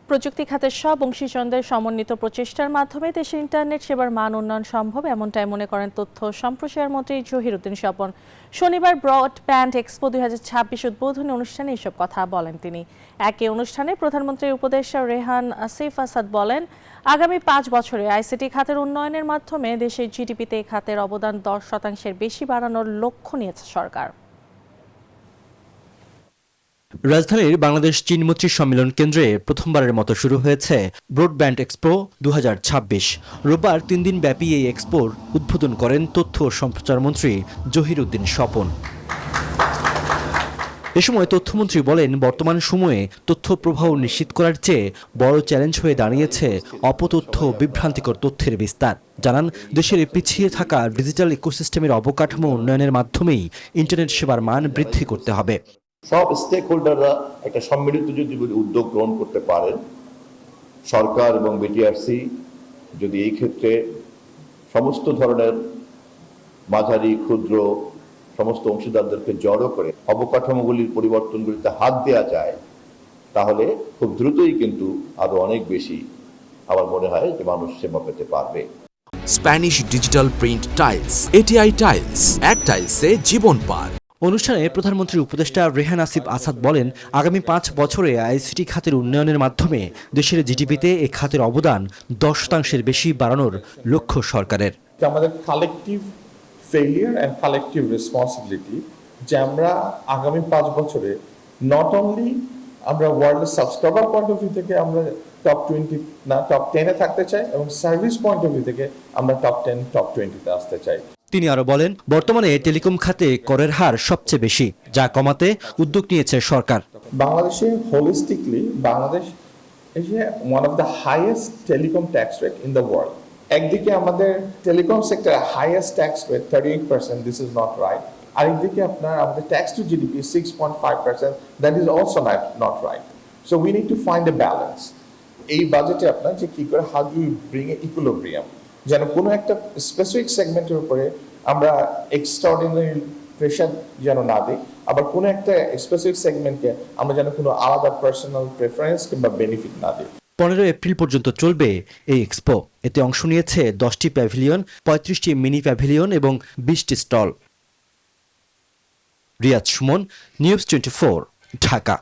প্রযুক্তি খাতের সব অংশীজনদের সমন্বিত প্রচেষ্টার মাধ্যমে দেশের ইন্টারনেট সেবার মান উন্নয়ন সম্ভব, এমনটাই মনে করেন তথ্য সম্প্রসারণ মন্ত্রী জহিরুদ্দিন স্বপন। শনিবার ব্রডব্যান্ড এক্সপো 2026 উদ্বোধনী অনুষ্ঠানে এসব কথা বলেন তিনি। একই অনুষ্ঠানে প্রধানমন্ত্রীর উপদেষ্টা রেহান আসিফ আসাদ বলেন, আগামী 5 বছরে আইসিটি খাতের উন্নয়নের মাধ্যমে দেশের জিডিপিতে এই খাতের অবদান 10% বেশি বাড়ানোর লক্ষ্য নিয়েছে সরকার। রাজধানীর বাংলাদেশ চীন মৈত্রী সম্মেলন কেন্দ্রে প্রথমবারের মতো শুরু হয়েছে ব্রডব্যান্ড এক্সপো 2026। রোববার 3 দিন ব্যাপী এই এক্সপোর উদ্বোধন করেন তথ্য ও সম্প্রচার মন্ত্রী জহিরুদ্দিন স্বপন। এ সময় তথ্যমন্ত্রী বলেন, বর্তমান সময়ে তথ্য প্রবাহ নিশ্চিত করার চেয়ে বড় চ্যালেঞ্জ হয়ে দাঁড়িয়েছে অপতথ্য বিভ্রান্তিকর তথ্যের বিস্তার। জানান, দেশের পিছিয়ে থাকা ডিজিটাল ইকোসিস্টেমের অবকাঠামো উন্নয়নের মাধ্যমেই ইন্টারনেট সেবার মান বৃদ্ধি করতে হবে। সব স্টেক হোল্ডাররা একটা সম্মিলিত যদি উদ্যোগ গ্রহণ করতে পারেন, সরকার এবং বিটিআরসি যদি এই ক্ষেত্রে সমস্ত ধরনের মাঝারি ক্ষুদ্র সমস্ত অংশীদারদেরকে জড়ো করে অবকাঠামোগুলির পরিবর্তনগুলিতে হাত দেওয়া যায়, তাহলে খুব দ্রুতই কিন্তু আরো অনেক বেশি আমার মনে হয় যে মানুষ সেবা পেতে পারবে। Spanish digital print tiles, ATI tiles, এক টাইলসে জীবন পার। অনুষ্ঠানে প্রধানমন্ত্রীর উপদেষ্টা রেহান আসিফ আসাদ বলেন, আগামী 5 বছরে আইসিটি খাতের উন্নয়নের মাধ্যমে দেশের জিডিপিতে এই খাতের অবদান 10% বেশি বাড়ানোর লক্ষ্য সরকারের। আমাদের collective failure and collective responsibility যে আমরা আগামী 5 বছরে নট অনলি আমরা ওয়ার্ল্ডের সাবস্ক্রাইবার পয়েন্ট অফ ভিউ থেকে আমরা টপ 20 না টপ 10 এ থাকতে চাই, এবং সার্ভিস পয়েন্ট অফ ভিউ থেকে আমরা টপ 10 টপ 20 তে আসতে চাই। তিনি আরো বলেন, বর্তমানে টেলিকম খাতে করের হার সবচেয়ে বেশি, যা কমাতে উদ্যোগ নিয়েছে সরকার। বাংলাদেশে holistically Bangladesh is one of the highest telecom tax rate in the world. একদিকে আমাদের টেলিকম সেক্টরে highest tax rate 38%, this is not right. আরেকদিকে আপনার আমাদের tax to GDP 6.5%, that is also not right. So we need to find a balance. এই বাজেটে আপনার যে কি করে how do you bring a equilibrium, যেন কোনো একটা স্পেসিফিক সেগমেন্টের উপরে আমরা এক্সট্রাঅর্ডিনারি প্রেশার যেন না দিই, আবার কোনো একটা স্পেসিফিক সেগমেন্টকে আমরা যেন কোনো আলাদা পার্সোনাল প্রেফারেন্স কিংবা বেনিফিট না দিই। 15 এপ্রিল পর্যন্ত চলবে এই এক্সপো। এতে অংশ নিয়েছে 10টি প্যাভিলিয়ন, 35টি মিনি প্যাভিলিয়ন এবং 20টি স্টল। রিয়াদ সুমন, নিউজ 24, ঢাকা।